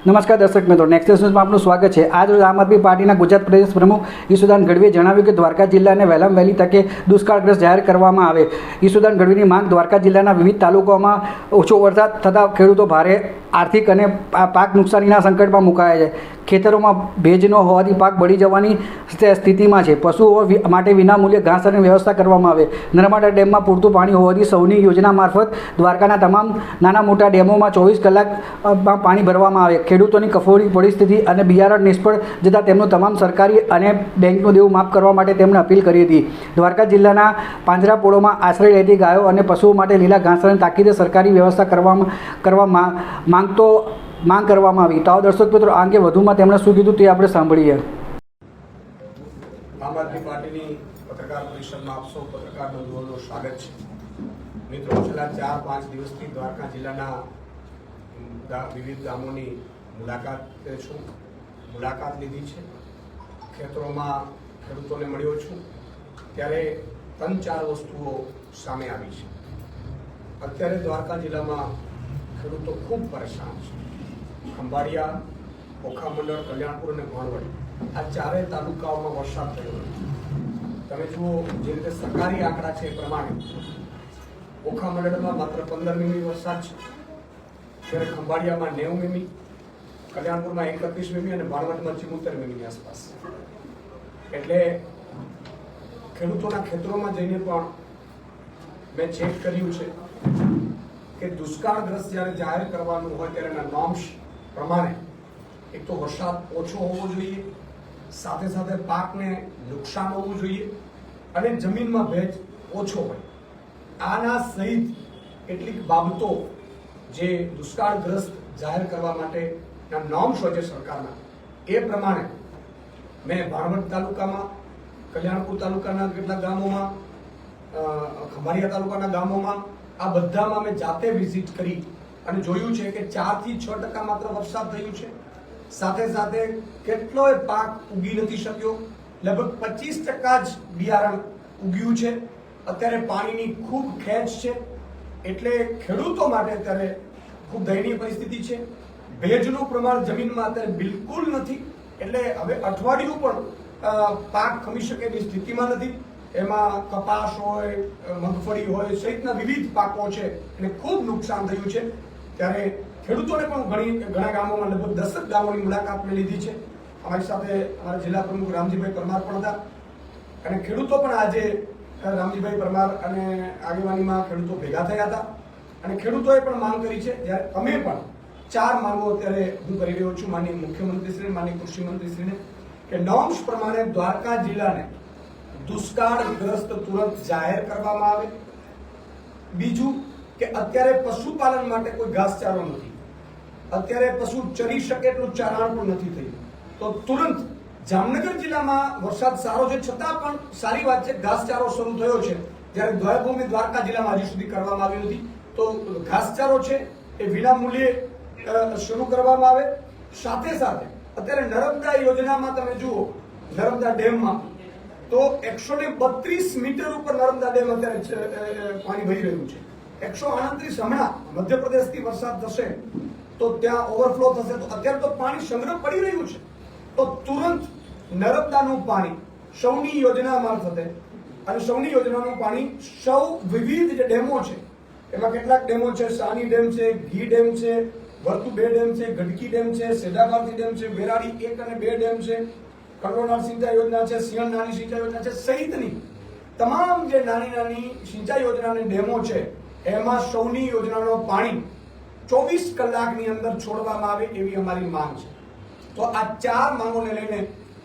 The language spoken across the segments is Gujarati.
નમસ્કાર દર્શક મિત્રો, નેક્સટ ન્યૂઝમાં આપનું સ્વાગત છે। આજ રોજ આમ આદમી પાર્ટીના ગુજરાત પ્રદેશ પ્રમુખ ઈસુદાન ગઢવીએ જણાવ્યું કે દ્વારકા જિલ્લાને વહેલામાં વહેલી તકે દુષ્કાળગ્રસ્ત જાહેર કરવામાં આવે। ઈસુદાન ગઢવીની માંગ દ્વારકા જિલ્લાના વિવિધ તાલુકાઓમાં ઓછો વરસાદ થતાં ખેડૂતો ભારે આર્થિક અને પાક નુકસાનીના સંકટમાં મુકાયા છે। ખેતરોમાં ભેજ ન હોવાથી પાક બળી જવાની સ્થિતિમાં છે। પશુઓ માટે વિનામૂલ્યે ઘાસ અને વ્યવસ્થા કરવામાં આવે। નર્મદા ડેમમાં પૂરતું પાણી હોવાથી સૌની યોજના મારફત દ્વારકાના તમામ નાના મોટા ડેમોમાં 24 કલાકમાં પાણી ભરવામાં આવે। ખેડૂતોની કફોડી પરિસ્થિતિ અને બિયારણ નિષ્ફળ જતાં તેમનું તમામ સરકારી અને બેંકનું દેવું માફ કરવા માટે તેમણે અપીલ કરી હતી। દ્વારકા જિલ્લાના પાંજરાપોળોમાં આશ્રય લેતી ગાયો અને પશુઓ માટે લીલા ઘાસ અને તાકીદે સરકારી વ્યવસ્થા કરવા માંગ કરવામાં આવી। તો દર્શક મિત્રો, આ અંગે વધુમાં તેમણે શું કીધું તે આપણે સાંભળીએ। આમ આદમી પાર્ટીની પત્રકાર પરિષદમાં આપ સૌ પત્રકાર બંધુઓનું સ્વાગત છે। મિત્રો, છેલ્લા 4-5 દિવસથી દ્વારકા જિલ્લાના વિવિધ ગામોની મુલાકાત લીધી છે। ખેતરોમાં ખેડૂતોને મળ્યો છું ત્યારે 3-4 વસ્તુઓ સામે આવી છે। અત્યારે દ્વારકા જિલ્લામાં ખેડૂતો ખૂબ પરેશાન છે। ખંભાળિયા, ઓખામંડળ, કલ્યાણપુર અને ભાણવડ આ 4 તાલુકાઓમાં વરસાદ થયો નથી। તમે જુઓ, જે રીતે સરકારી આંકડા છે એ પ્રમાણે ઓખામંડળમાં માત્ર 15 મીમી વરસાદ છે, જ્યારે ખંભાળિયામાં 90 મીમી, કલ્યાણપુરમાં 31 મીમી અને ભાણવડમાં 74 મીમીની આસપાસ। એટલે ખેડૂતોના ખેતરોમાં જઈને પણ મેં ચેક કર્યું છે કે દુષ્કાળગ્રસ્ત જ્યારે જાહેર કરવાનું હોય ત્યારે એના નોર્મ્સ પ્રમાણે એક તો વરસાદ ઓછો હોવો જોઈએ, સાથે સાથે પાકને નુકસાન હોવું જોઈએ અને જમીનમાં ભેજ ઓછો હોય। આના સહિત કેટલીક બાબતો જે દુષ્કાળગ્રસ્ત જાહેર કરવા માટેના નોર્મ્સ હોય છે સરકારના, એ પ્રમાણે મેં ભાણવડ તાલુકામાં, કલ્યાણપુર તાલુકાના કેટલાક ગામોમાં, ખંભાળિયા તાલુકાના ગામોમાં, આ બધામાં મેં જાતે વિઝિટ કરી અને જોયું છે કે 4 થી 6% માત્ર વરસાદ થયું છે। સાથે સાથે કેટલોય પાક ઉગી નથી શક્યો, લગભગ 25% જ બિયારણ ઉગ્યું છે। અત્યારે પાણીની ખૂબ ખેંચ છે, એટલે ખેડૂતો માટે અત્યારે ખૂબ દયનીય પરિસ્થિતિ છે। ભેજનું પ્રમાણ જમીનમાં અત્યારે બિલકુલ નથી, એટલે હવે અઠવાડિયું પણ પાક ખમી શકે એવી સ્થિતિમાં નથી। એમાં કપાસ હોય, મગફળી હોય સહિતના વિવિધ પાકો છે એને ખૂબ નુકસાન થયું છે। ત્યારે ખેડૂતોને પણ ઘણા ગામોમાં લગભગ 10 ગામોની મુલાકાત મેં લીધી છે। અમારી સાથે અમારા જિલ્લા પ્રમુખ રામજીભાઈ પરમાર પણ હતા અને ખેડૂતો પણ આજે રામજીભાઈ પરમાર અને આગેવાનીમાં ખેડૂતો ભેગા થયા હતા અને ખેડૂતોએ પણ માંગ કરી છે। જ્યારે અમે પણ 4 માંગો અત્યારે હું કરી રહ્યો છું માનનીય મુખ્યમંત્રીશ્રી, માનનીય કૃષિ મંત્રીશ્રીને, કે નોર્મ્સ પ્રમાણે દ્વારકા જિલ્લાને દુષ્કાળગ્રસ્ત તુરંત જાહેર કરવામાં આવે। બીજું કે અત્યારે પશુપાલન માટે કોઈ ઘાસચારો નથી, અત્યારે પશુ ચરી શકે એટલું ચારણ પણ નથી થયું, તો તુરંત જામનગર જિલ્લામાં વરસાદ સારો છે છતાં પણ સારી વાત છે, ઘાસચારો શરૂ થયો છે, જ્યારે દેવભૂમિ દ્વારકા જિલ્લામાં હજી સુધી કરવામાં આવ્યું નથી। તો ઘાસચારો છે એ વિનામૂલ્યે શરૂ કરવામાં આવે। સાથે સાથે અત્યારે નર્મદા યોજનામાં તમે જુઓ, નર્મદા ડેમમાં તો 132 મીટર ઉપર નર્મદા ડેમ અત્યારે પાણી વહી રહ્યું છે। 138 હમણાં મધ્યપ્રદેશથી વરસાદ થશે તો ત્યાં ઓવરફ્લો થશે, તો અત્યારે તો પાણી સંગ્રહ પડી રહ્યું છે। તો તુરંત નર્મદાનું પાણી સૌની યોજના મારફતે, અને સૌની યોજનાનું પાણી સૌ વિવિધ જે ડેમો છે એમાં કેટલાક ડેમો છે, સાની ડેમ છે, ઘી ડેમ છે, વર્તુ 2 ડેમ છે, ગઢકી ડેમ છે, સેડાબારથી ડેમ છે, વેરાડી 1 અને 2 ડેમ છે, કડોનાર સિંચાઈ યોજના છે, સિંહણ નાની સિંચાઈ યોજના છે સહિતની તમામ જે નાની સિંચાઈ યોજનાની ડેમો છે એમાં સૌની યોજનાનું પાણી 24 કલાકની અંદર છોડવામાં આવે એવી અમારી માંગ છે। તો આ 4 માંગોને લઈને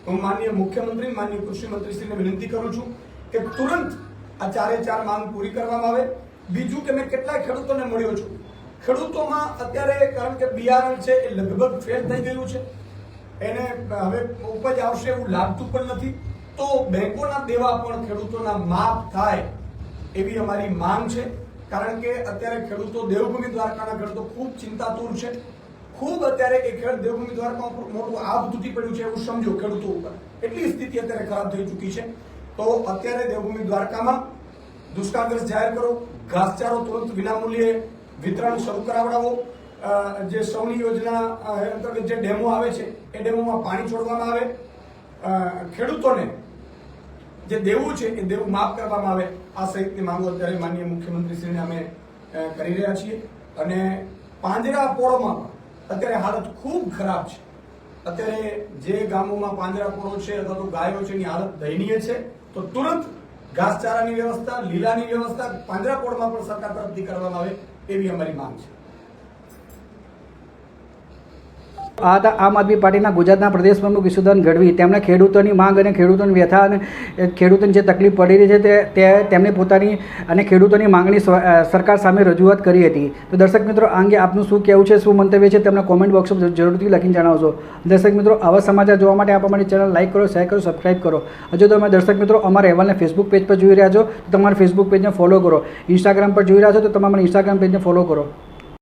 હું માનનીય મુખ્યમંત્રી, માનનીય કૃષિ મંત્રીશ્રીને વિનંતી કરું છું કે તુરંત આ 4 માંગ પૂરી કરવામાં આવે। બીજું કે મેં કેટલાય ખેડૂતોને મળ્યો છું, ખેડૂતોમાં અત્યારે કારણ કે બિયારણ છે એ લગભગ ફેલ થઈ ગયું છે, એને હવે ઉપજ આવશે એવું લાગતું પણ નથી, તો બેંકોના દેવા પણ ખેડૂતોના માફ થાય એવી અમારી માંગ છે। કારણ કે અત્યારે ખેડૂતો દેવભૂમિ દ્વારકાના ખેડૂતો ખૂબ ચિંતાતુર છે, ખૂબ અત્યારે એ દેવભૂમિ દ્વારકા ઉપર મોટું આભ તૂટી પડ્યું છે એવું સમજો ખેડૂતો ઉપર, એટલી સ્થિતિ અત્યારે ખરાબ થઈ ચૂકી છે। તો અત્યારે દેવભૂમિ દ્વારકામાં દુષ્કાળગ્રસ્ત જાહેર કરો, ઘાસચારો તુરંત વિનામૂલ્યે વિતરણ શરૂ કરાવડાવો, જે સૌની યોજના અંતર્ગત જે ડેમો આવે છે એ ડેમોમાં પાણી છોડવામાં આવે, ખેડૂતોને જે દેવું છે એ દેવું માફ કરવામાં આવે, આ સહિતની માંગો અત્યારે માનનીય મુખ્યમંત્રીશ્રીને અમે કરી રહ્યા છીએ. અને પાંજરાપોળોમાં અત્યારે હાલત ખૂબ ખરાબ છે. અત્યારે જે ગામોમાં પાંજરાપોળો છે અથવા તો ગાયો છે એની હાલત દયનીય છે. તો તુરંત ઘાસચારાની વ્યવસ્થા, લીલાની વ્યવસ્થા પાંજરાપોળમાં પણ સરકાર તરફથી કરવામાં આવે એવી અમારી માંગ છે. આ હતા આમ આદમી પાર્ટીના ગુજરાતના પ્રદેશ પ્રમુખ ઈસુદાન ગઢવી. તેમણે ખેડૂતોની માંગ અને ખેડૂતોની વ્યથા અને ખેડૂતોને જે તકલીફ પડી રહી છે તે તેમણે પોતાની અને ખેડૂતોની માંગણી સરકાર સામે રજૂઆત કરી હતી. તો દર્શક મિત્રો, આ અંગે આપનું શું કહેવું છે, શું મંતવ્ય છે, તેમને કોમેન્ટ બોક્સમાં જરૂરથી લખીને જણાવશો. દર્શક મિત્રો, આવા સમાચાર જોવા માટે આપ અમારી ચેનલ લાઈક કરો, શેર કરો, સબસ્ક્રાઇબ કરો. હજુ તમે દર્શક મિત્રો અમારા અહેવાલને ફેસબુક પેજ પર જોઈ રહ્યા છો તો તમારા ફેસબુક પેજને ફોલો કરો. ઇન્સ્ટાગ્રામ પર જોઈ રહ્યા છો તો તમારા ઇન્સ્ટાગ્રામ પેજને ફોલો કરો.